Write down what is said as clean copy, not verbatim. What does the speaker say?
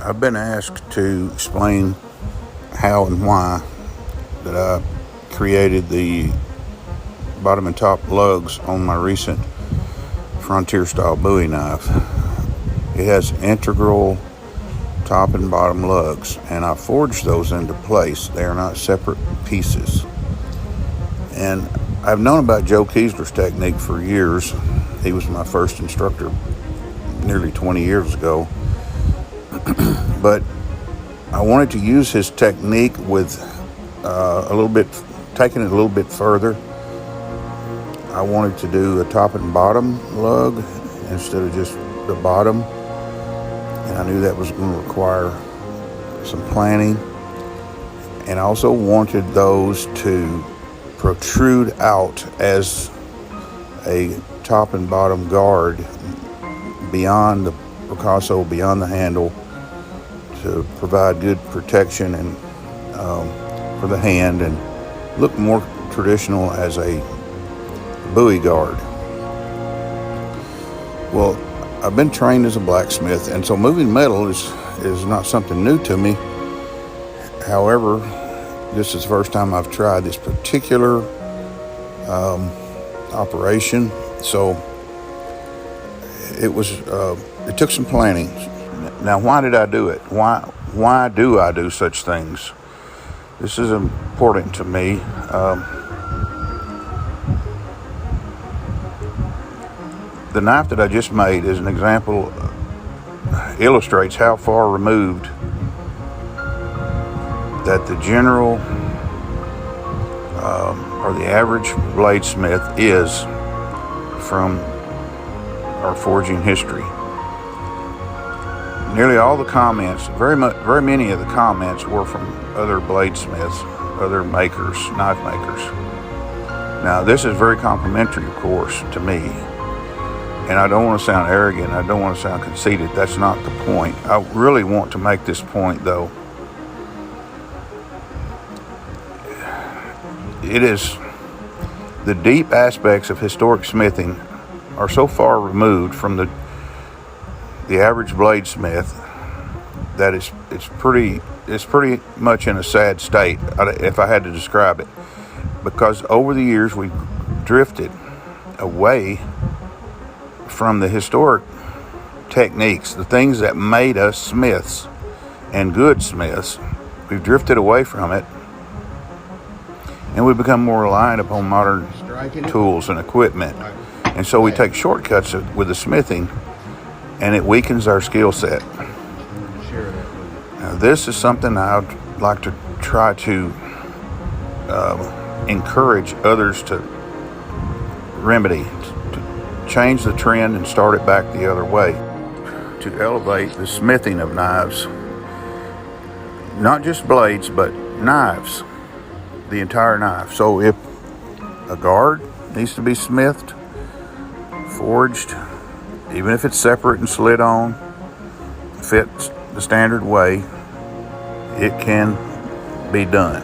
I've been asked to explain how and why that I created the bottom and top lugs on my recent Frontier style Bowie knife. It has integral top and bottom lugs, and I forged those into place. They are not separate pieces. And I've known about Joe Kiesler's technique for years. He was my first instructor nearly 20 years ago. But I wanted to use his technique with taking it a little bit further. I wanted to do a top and bottom lug instead of just the bottom. And I knew that was going to require some planning. And I also wanted those to protrude out as a top and bottom guard beyond the Picasso, beyond the handle, to provide good protection and for the hand and look more traditional as a Bowie guard. Well, I've been trained as a blacksmith, and so moving metal is not something new to me. However, this is the first time I've tried this particular operation, so it took some planning. Now, why did I do it? Why do I do such things? This is important to me. The knife that I just made is an example, illustrates how far removed that the general or the average bladesmith is from our forging history. Nearly all the comments, very many of the comments were from other bladesmiths, other makers, knife makers. Now, this is very complimentary, of course, to me. And I don't want to sound arrogant. I don't want to sound conceited. That's not the point. I really want to make this point, though. It is the deep aspects of historic smithing are so far removed from the average bladesmith that it's pretty much in a sad state, if I had to describe it, because over the years we've drifted away from the historic techniques, the things that made us smiths and good smiths. We've drifted away from it, and we've become more reliant upon modern tools and equipment. And so we take shortcuts with the smithing, and it weakens our skill set. Now, this is something I'd like to try to encourage others to remedy, to change the trend and start it back the other way, to elevate the smithing of knives, not just blades, but knives, the entire knife. So if a guard needs to be smithed, forged, even if it's separate and slid on, fits the standard way, it can be done.